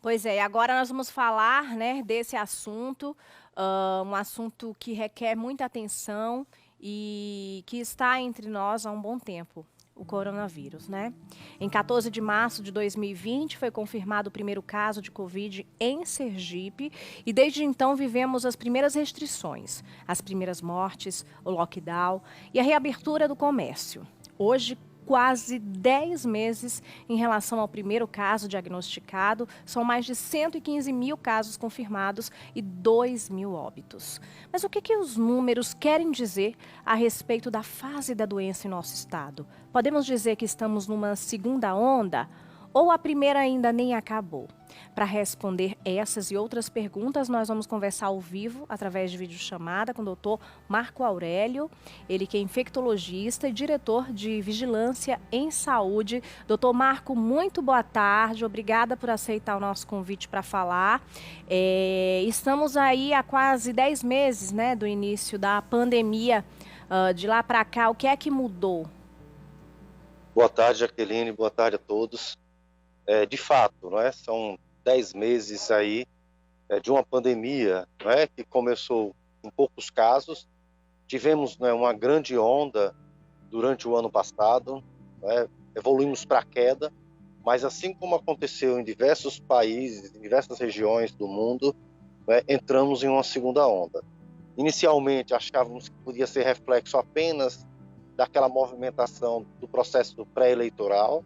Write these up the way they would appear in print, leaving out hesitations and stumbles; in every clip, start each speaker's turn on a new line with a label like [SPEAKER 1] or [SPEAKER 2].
[SPEAKER 1] Pois é, e agora nós vamos falar, né, desse assunto, um assunto que requer muita atenção e que está entre nós há um bom tempo, o coronavírus, né. Em 14 de março de 2020 foi confirmado o primeiro caso de Covid em Sergipe e desde então vivemos as primeiras restrições, as primeiras mortes, o lockdown e a reabertura do comércio. Hoje, quase 10 meses em relação ao primeiro caso diagnosticado, são mais de 115 mil casos confirmados e 2 mil óbitos. Mas o que os números querem dizer a respeito da fase da doença em nosso estado? Podemos dizer que estamos numa segunda onda? Ou a primeira ainda nem acabou? Para responder essas e outras perguntas, nós vamos conversar ao vivo, através de videochamada, com o doutor Marco Aurélio, ele que é infectologista e diretor de Vigilância em Saúde. Doutor Marco, muito boa tarde, obrigada por aceitar o nosso convite para falar. Estamos aí há quase 10 meses, né, do início da pandemia. De lá para cá, o que é que mudou?
[SPEAKER 2] Boa tarde, Jaqueline, boa tarde a todos. De fato, não é? São 10 meses aí de uma pandemia, não é? Que começou com poucos casos. Tivemos, né, uma grande onda durante o ano passado, não é? Evoluímos para a queda, mas assim como aconteceu em diversos países, em diversas regiões do mundo, não é? Entramos em uma segunda onda. Inicialmente achávamos que podia ser reflexo apenas daquela movimentação do processo pré-eleitoral,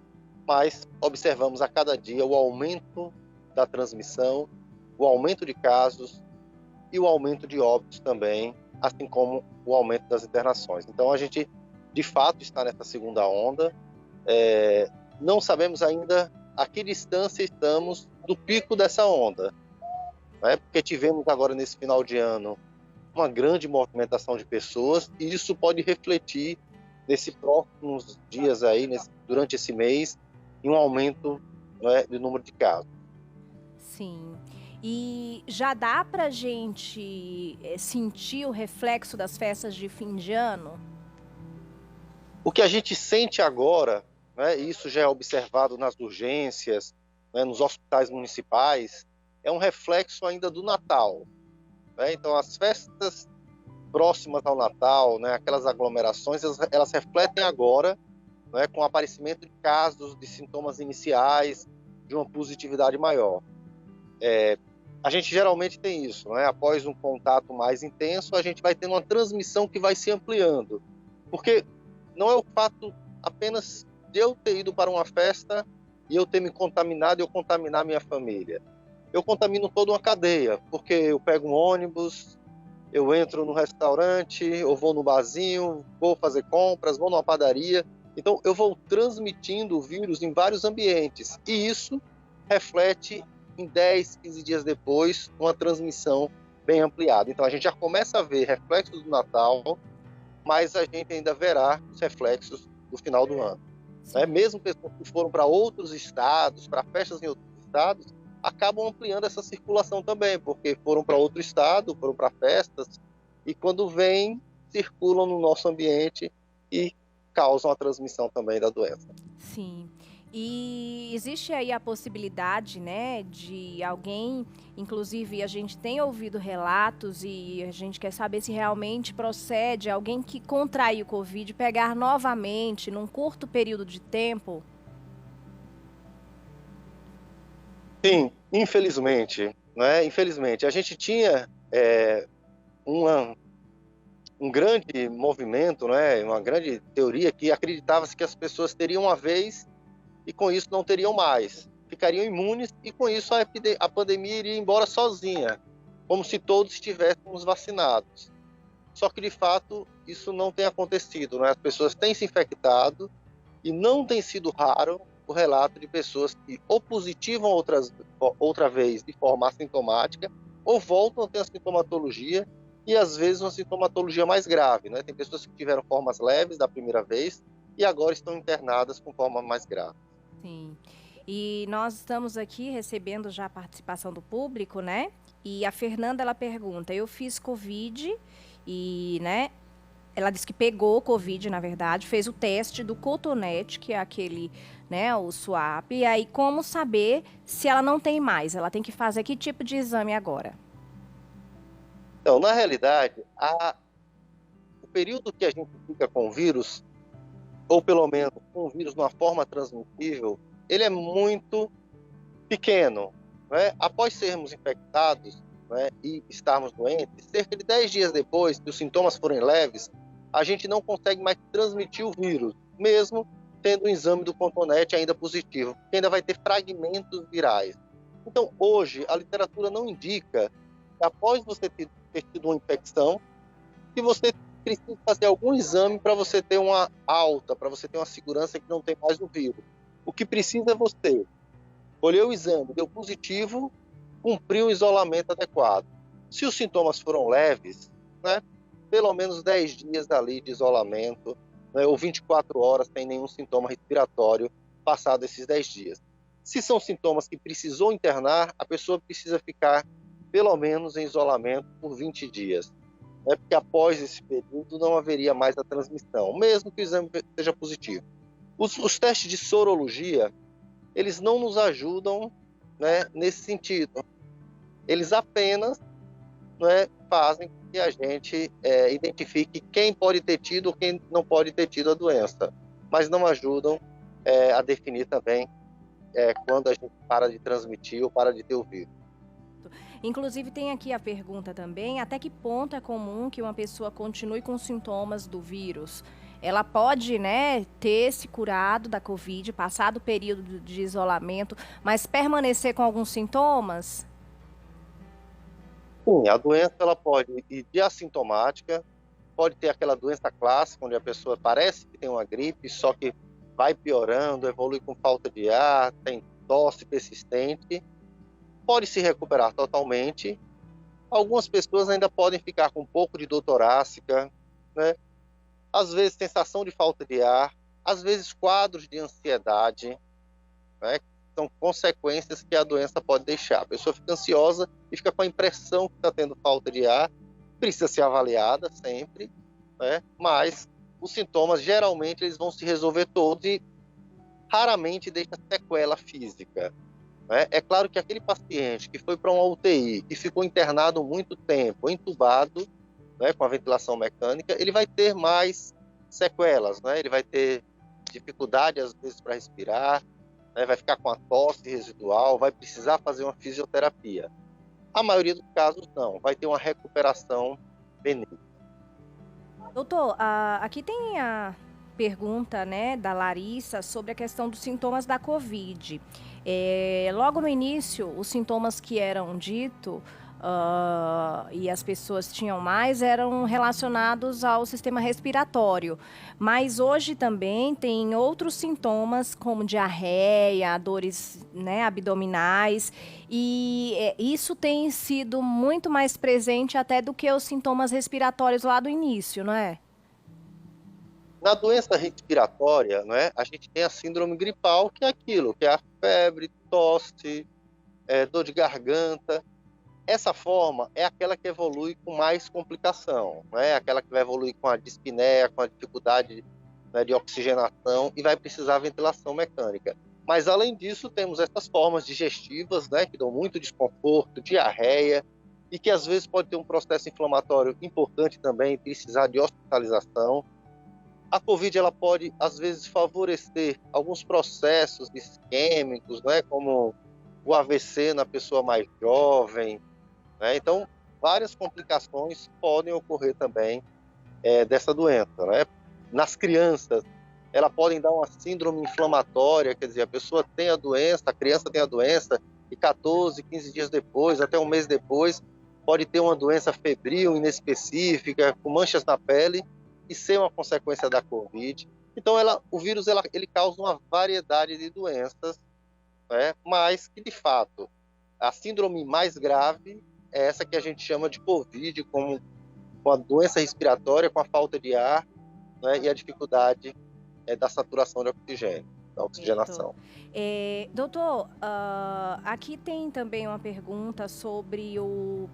[SPEAKER 2] mas observamos a cada dia o aumento da transmissão, o aumento de casos e o aumento de óbitos também, assim como o aumento das internações. Então a gente, de fato, está nessa segunda onda. Não sabemos ainda a que distância estamos do pico dessa onda, né? Porque tivemos agora nesse final de ano uma grande movimentação de pessoas e isso pode refletir nesses próximos dias aí, durante esse mês, em um aumento, né, do número de casos.
[SPEAKER 1] Sim. E já dá pra gente, sentir o reflexo das festas de fim de ano?
[SPEAKER 2] O que a gente sente agora, né, e isso já é observado nas urgências, né, nos hospitais municipais, é um reflexo ainda do Natal, né? Então as festas próximas ao Natal, né, aquelas aglomerações, elas refletem agora, né, com o aparecimento de casos, de sintomas iniciais, de uma positividade maior. A gente geralmente tem isso, né? Após um contato mais intenso, a gente vai tendo uma transmissão que vai se ampliando. Porque não é o fato apenas de eu ter ido para uma festa e eu ter me contaminado e eu contaminar minha família. Eu contamino toda uma cadeia, porque eu pego um ônibus, eu entro no restaurante, eu vou no barzinho, vou fazer compras, vou numa padaria. Então, eu vou transmitindo o vírus em vários ambientes. E isso reflete em 10, 15 dias depois, uma transmissão bem ampliada. Então, a gente já começa a ver reflexos do Natal, mas a gente ainda verá os reflexos do final do ano, né?
[SPEAKER 1] Sim.
[SPEAKER 2] Mesmo pessoas que foram para outros estados, para festas em outros estados, acabam ampliando essa circulação também, porque foram para outro estado, foram para festas, e quando vêm, circulam no nosso ambiente e causam a transmissão também da doença.
[SPEAKER 1] Sim. E existe aí a possibilidade, né, de alguém, inclusive a gente tem ouvido relatos e a gente quer saber se realmente procede, alguém que contraiu o Covid pegar novamente num curto período de tempo?
[SPEAKER 2] Sim, infelizmente, né? Infelizmente, a gente tinha uma, um grande movimento, né? Uma grande teoria que acreditava-se que as pessoas teriam uma vez e com isso não teriam mais. Ficariam imunes e com isso a pandemia iria embora sozinha, como se todos estivéssemos vacinados. Só que, de fato, isso não tem acontecido, né? As pessoas têm se infectado e não tem sido raro o relato de pessoas que ou positivam outra vez de forma assintomática ou voltam a ter a sintomatologia e, às vezes, uma sintomatologia mais grave, né? Tem pessoas que tiveram formas leves da primeira vez e agora estão internadas com forma mais grave.
[SPEAKER 1] Sim. E nós estamos aqui recebendo já a participação do público, né? E a Fernanda ela pergunta: "Eu fiz Covid e, né, ela disse que pegou Covid, na verdade, fez o teste do cotonete, que é aquele, né, o swab. E aí, como saber se ela não tem mais? Ela tem que fazer que tipo de exame agora?
[SPEAKER 2] Então, na realidade, o período que a gente fica com o vírus, ou pelo menos com o vírus numa forma transmissível, ele é muito pequeno, né? Após sermos infectados, né, e estarmos doentes, cerca de 10 dias depois que os sintomas forem leves, a gente não consegue mais transmitir o vírus, mesmo tendo o exame do cotonete ainda positivo, porque ainda vai ter fragmentos virais. Então, hoje, a literatura não indica que após você ter tido uma infecção, que você precisa fazer algum exame para você ter uma alta, para você ter uma segurança que não tem mais o vírus. O que precisa é você colher o exame, deu positivo, cumprir o isolamento adequado. Se os sintomas foram leves, né, pelo menos 10 dias ali de isolamento, né, ou 24 horas sem nenhum sintoma respiratório passado esses 10 dias. Se são sintomas que precisou internar, a pessoa precisa ficar pelo menos em isolamento por 20 dias. Né, porque após esse período não haveria mais a transmissão, mesmo que o exame seja positivo. Os testes de sorologia, eles não nos ajudam, né, nesse sentido. Eles apenas, né, fazem com que a gente identifique quem pode ter tido ou quem não pode ter tido a doença, mas não ajudam a definir também quando a gente para de transmitir ou para de ter o vírus.
[SPEAKER 1] Inclusive, tem aqui a pergunta também, até que ponto é comum que uma pessoa continue com sintomas do vírus? Ela pode, né, ter se curado da Covid, passado o período de isolamento, mas permanecer com alguns sintomas?
[SPEAKER 2] Sim, a doença ela pode ir de assintomática, pode ter aquela doença clássica, onde a pessoa parece que tem uma gripe, só que vai piorando, evolui com falta de ar, tem tosse persistente, pode se recuperar totalmente. Algumas pessoas ainda podem ficar com um pouco de dor torácica, né? Às vezes sensação de falta de ar, às vezes quadros de ansiedade, né? São consequências que a doença pode deixar. A pessoa fica ansiosa e fica com a impressão que está tendo falta de ar, precisa ser avaliada sempre, né? Mas os sintomas geralmente eles vão se resolver todos e raramente deixa sequela física. É claro que aquele paciente que foi para uma UTI e ficou internado muito tempo, entubado, né, com a ventilação mecânica, ele vai ter mais sequelas, né? Ele vai ter dificuldade, às vezes, para respirar, né? Vai ficar com a tosse residual, vai precisar fazer uma fisioterapia. A maioria dos casos, não. Vai ter uma recuperação benigna.
[SPEAKER 1] Doutor, aqui tem a pergunta, né, da Larissa sobre a questão dos sintomas da Covid. Logo no início, os sintomas que eram ditos e as pessoas tinham mais eram relacionados ao sistema respiratório. Mas hoje também tem outros sintomas, como diarreia, dores, né, abdominais, e isso tem sido muito mais presente até do que os sintomas respiratórios lá do início, não é?
[SPEAKER 2] Na doença respiratória, né, a gente tem a síndrome gripal, que é aquilo, que é a febre, tosse, dor de garganta. Essa forma é aquela que evolui com mais complicação, né? Aquela que vai evoluir com a dispneia, com a dificuldade, né, de oxigenação e vai precisar de ventilação mecânica. Mas, além disso, temos essas formas digestivas, né, que dão muito desconforto, diarreia, e que às vezes pode ter um processo inflamatório importante também, precisar de hospitalização. A Covid ela pode, às vezes, favorecer alguns processos isquêmicos, né, como o AVC na pessoa mais jovem, né? Então, várias complicações podem ocorrer também dessa doença, né? Nas crianças, elas podem dar uma síndrome inflamatória, quer dizer, a pessoa tem a doença, a criança tem a doença, e 14, 15 dias depois, até um mês depois, pode ter uma doença febril, inespecífica, com manchas na pele, e ser uma consequência da Covid. Então, o vírus ele causa uma variedade de doenças, né? Mas que, de fato, a síndrome mais grave é essa que a gente chama de Covid, com a doença respiratória, com a falta de ar, né, e a dificuldade da saturação de oxigênio. da
[SPEAKER 1] Certo.
[SPEAKER 2] oxigenação.
[SPEAKER 1] Doutor, aqui tem também uma pergunta sobre o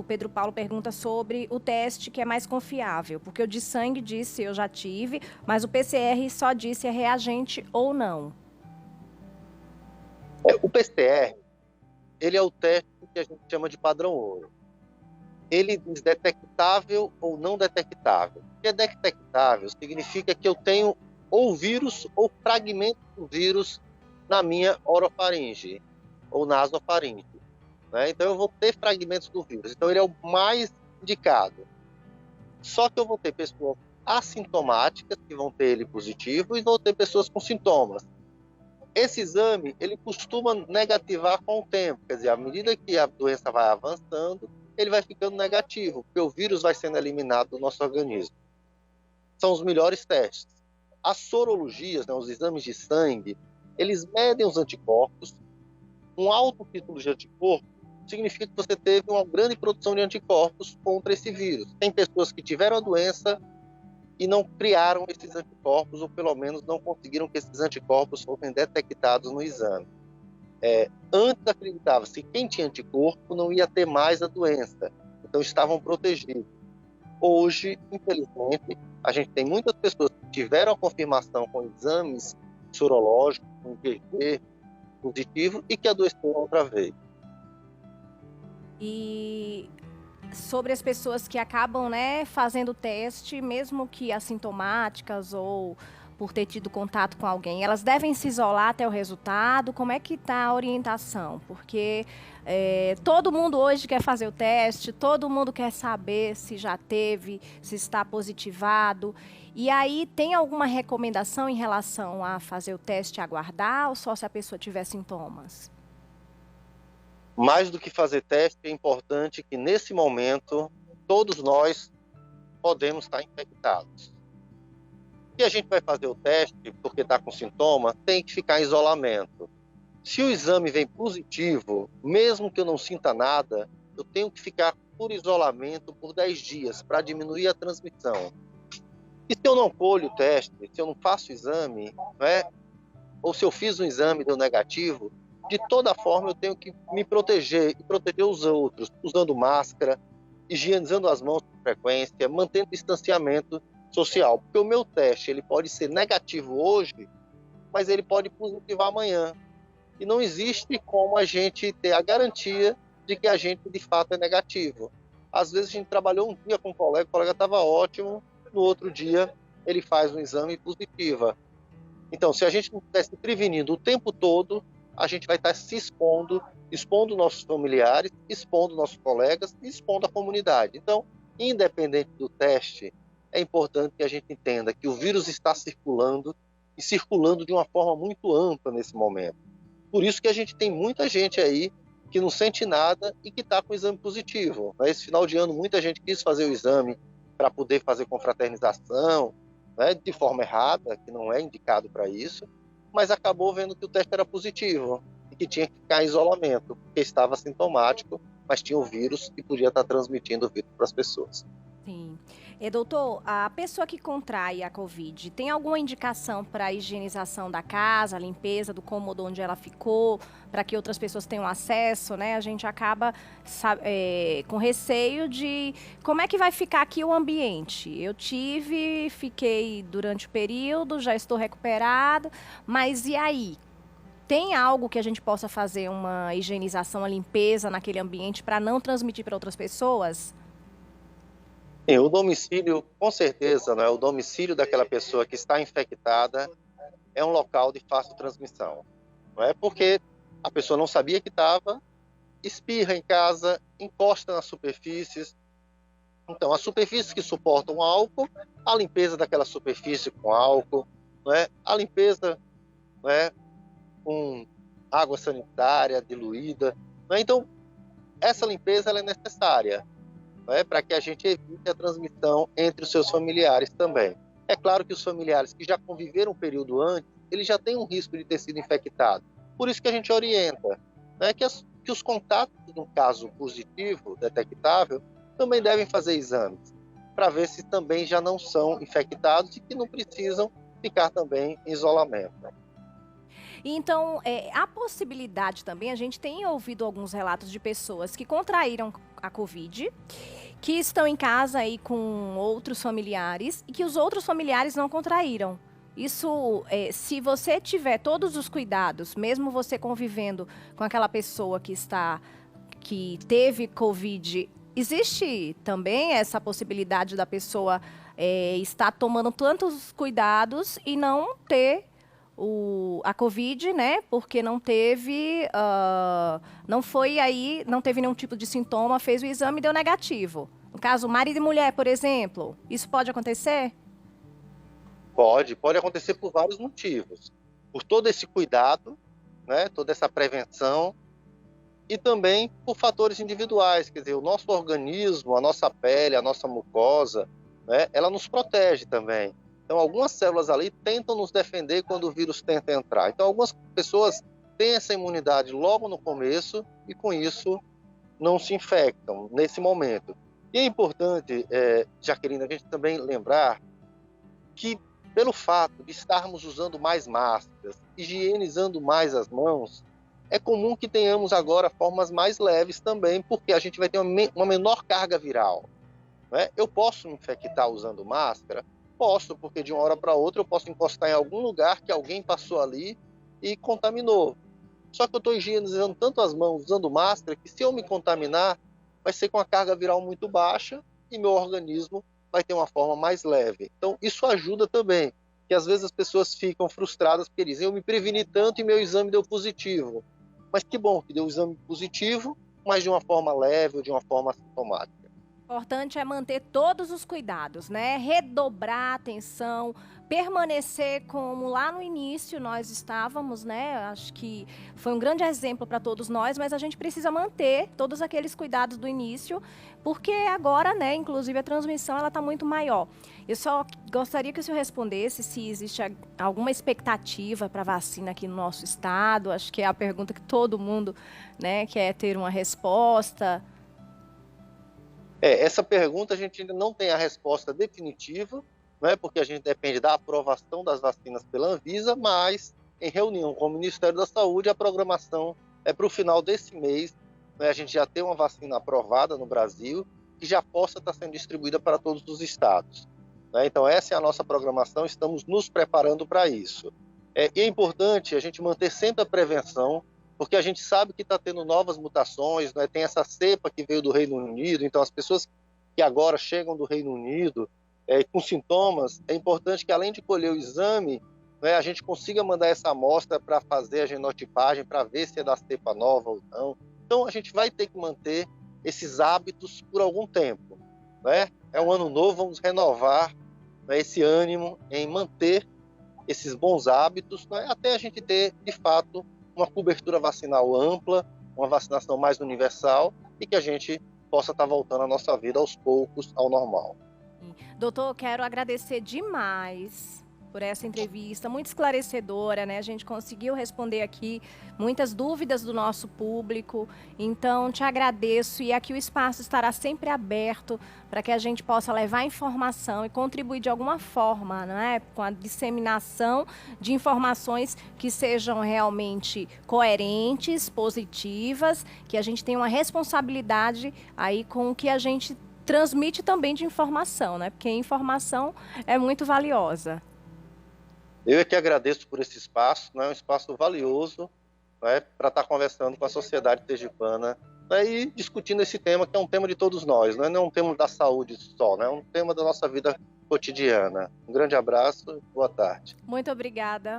[SPEAKER 1] Pedro Paulo pergunta sobre o teste que é mais confiável, porque o de sangue disse eu já tive, mas o PCR só disse é reagente ou não.
[SPEAKER 2] O PCR, ele é o teste que a gente chama de padrão ouro. Ele diz detectável ou não detectável. O que é detectável significa que eu tenho ou vírus ou fragmento do vírus na minha orofaringe ou nasofaringe, né? Então eu vou ter fragmentos do vírus. Então ele é o mais indicado. Só que eu vou ter pessoas assintomáticas que vão ter ele positivo e vou ter pessoas com sintomas. Esse exame, ele costuma negativar com o tempo, quer dizer, à medida que a doença vai avançando, ele vai ficando negativo, porque o vírus vai sendo eliminado do nosso organismo. São os melhores testes. As sorologias, né, os exames de sangue, eles medem os anticorpos. Um alto título de anticorpo significa que você teve uma grande produção de anticorpos contra esse vírus. Tem pessoas que tiveram a doença e não criaram esses anticorpos, ou pelo menos não conseguiram que esses anticorpos fossem detectados no exame. Antes acreditava-se que quem tinha anticorpo não ia ter mais a doença, então estavam protegidos. Hoje, infelizmente, a gente tem muitas pessoas que tiveram a confirmação com exames sorológicos, com IgG positivo, e que adoeceram outra vez.
[SPEAKER 1] E sobre as pessoas que acabam, né, fazendo o teste, mesmo que assintomáticas ou por ter tido contato com alguém, elas devem se isolar até o resultado? Como é que está a orientação? Porque todo mundo hoje quer fazer o teste, todo mundo quer saber se já teve, se está positivado. E aí, tem alguma recomendação em relação a fazer o teste e aguardar, ou só se a pessoa tiver sintomas?
[SPEAKER 2] Mais do que fazer teste, é importante que nesse momento todos nós podemos estar infectados. Se a gente vai fazer o teste porque está com sintoma, tem que ficar em isolamento. Se o exame vem positivo, mesmo que eu não sinta nada, eu tenho que ficar por isolamento por 10 dias para diminuir a transmissão. E se eu não colho o teste, se eu não faço o exame, né, ou se eu fiz um exame e deu negativo, de toda forma eu tenho que me proteger e proteger os outros, usando máscara, higienizando as mãos com frequência, mantendo distanciamento social. Porque o meu teste ele pode ser negativo hoje, mas ele pode positivar amanhã. E não existe como a gente ter a garantia de que a gente de fato é negativo. Às vezes a gente trabalhou um dia com um colega, o colega estava ótimo, no outro dia ele faz um exame positiva. Então, se a gente não estiver se prevenindo o tempo todo, a gente vai estar se expondo nossos familiares, expondo nossos colegas e expondo a comunidade. Então, independente do teste, é importante que a gente entenda que o vírus está circulando e circulando de uma forma muito ampla nesse momento. Por isso que a gente tem muita gente aí que não sente nada e que está com o exame positivo. Esse final de ano, muita gente quis fazer o exame para poder fazer confraternização, né, de forma errada, que não é indicado para isso, mas acabou vendo que o teste era positivo e que tinha que ficar em isolamento, porque estava sintomático, mas tinha o vírus e podia estar transmitindo o vírus para as pessoas.
[SPEAKER 1] Sim. Doutor, a pessoa que contrai a Covid, tem alguma indicação para a higienização da casa, a limpeza do cômodo onde ela ficou, para que outras pessoas tenham acesso, né? A gente acaba com receio de como é que vai ficar aqui o ambiente. Eu fiquei durante o período, já estou recuperado, mas e aí? Tem algo que a gente possa fazer uma higienização, uma limpeza naquele ambiente para não transmitir para outras pessoas?
[SPEAKER 2] Sim, o domicílio, com certeza, né, o domicílio daquela pessoa que está infectada é um local de fácil transmissão. Não é porque a pessoa não sabia que estava, espirra em casa, encosta nas superfícies. Então, as superfícies que suportam álcool, a limpeza daquela superfície com álcool, não é? A limpeza, não é, com água sanitária diluída. Não é? Então, essa limpeza ela é necessária, não é, para que a gente evite a transmissão entre os seus familiares também. É claro que os familiares que já conviveram um período antes, eles já têm um risco de ter sido infectados. Por isso que a gente orienta, né, que os contatos de um caso positivo, detectável, também devem fazer exames, para ver se também já não são infectados e que não precisam ficar também em isolamento.
[SPEAKER 1] Então, a possibilidade também, a gente tem ouvido alguns relatos de pessoas que contraíram a Covid, que estão em casa aí com outros familiares e que os outros familiares não contraíram. Isso, se você tiver todos os cuidados, mesmo você convivendo com aquela pessoa que teve Covid, existe também essa possibilidade da pessoa estar tomando tantos cuidados e não ter a Covid, né? Porque não teve, não foi aí, não teve nenhum tipo de sintoma, fez o exame e deu negativo. No caso, marido e mulher, por exemplo, isso pode acontecer?
[SPEAKER 2] Pode acontecer por vários motivos. Por todo esse cuidado, né, toda essa prevenção, e também por fatores individuais, quer dizer, o nosso organismo, a nossa pele, a nossa mucosa, né, ela nos protege também. Então, algumas células ali tentam nos defender quando o vírus tenta entrar. Então, algumas pessoas têm essa imunidade logo no começo e, com isso, não se infectam nesse momento. E é importante, Jaqueline, a gente também lembrar que, pelo fato de estarmos usando mais máscaras, higienizando mais as mãos, é comum que tenhamos agora formas mais leves também, porque a gente vai ter uma menor carga viral. Né? Eu posso me infectar usando máscara? Posso, porque de uma hora para outra eu posso encostar em algum lugar que alguém passou ali e contaminou. Só que eu estou higienizando tanto as mãos usando máscara que, se eu me contaminar, vai ser com a carga viral muito baixa e meu organismo vai ter uma forma mais leve. Então, isso ajuda também, que às vezes as pessoas ficam frustradas porque dizem: eu me preveni tanto e meu exame deu positivo. Mas que bom que deu o exame positivo, mas de uma forma leve ou de uma forma assintomática.
[SPEAKER 1] O importante é manter todos os cuidados, né? Redobrar a atenção, permanecer como lá no início nós estávamos, né? Acho que foi um grande exemplo para todos nós, mas a gente precisa manter todos aqueles cuidados do início, porque agora, né, inclusive a transmissão ela está muito maior. Eu só gostaria que o senhor respondesse se existe alguma expectativa para vacina aqui no nosso estado. Acho que é a pergunta que todo mundo, né, quer ter uma resposta.
[SPEAKER 2] Essa pergunta a gente ainda não tem a resposta definitiva, né, porque a gente depende da aprovação das vacinas pela Anvisa, mas em reunião com o Ministério da Saúde, a programação é para o final desse mês, né, a gente já ter uma vacina aprovada no Brasil, que já possa estar sendo distribuída para todos os estados. Né? Então essa é a nossa programação, estamos nos preparando para isso. E é importante a gente manter sempre a prevenção, porque a gente sabe que está tendo novas mutações, né? Tem essa cepa que veio do Reino Unido, então as pessoas que agora chegam do Reino Unido com sintomas, é importante que, além de colher o exame, né, a gente consiga mandar essa amostra para fazer a genotipagem, para ver se é da cepa nova ou não. Então a gente vai ter que manter esses hábitos por algum tempo. Né? É um ano novo, vamos renovar, né, esse ânimo em manter esses bons hábitos, né, até a gente ter, de fato, uma cobertura vacinal ampla, uma vacinação mais universal e que a gente possa estar voltando a nossa vida aos poucos ao normal.
[SPEAKER 1] Doutor, quero agradecer demais por essa entrevista, muito esclarecedora, né? A gente conseguiu responder aqui muitas dúvidas do nosso público, então te agradeço e aqui o espaço estará sempre aberto para que a gente possa levar informação e contribuir de alguma forma, né? Com a disseminação de informações que sejam realmente coerentes, positivas, que a gente tenha uma responsabilidade aí com o que a gente transmite também de informação, né? Porque a informação é muito valiosa.
[SPEAKER 2] Eu é que agradeço por esse espaço, né? Um espaço valioso, né? Para estar conversando com a sociedade sergipana, né? E discutindo esse tema que é um tema de todos nós, né? Não é um tema da saúde só, né? É um tema da nossa vida cotidiana. Um grande abraço, boa tarde.
[SPEAKER 1] Muito obrigada.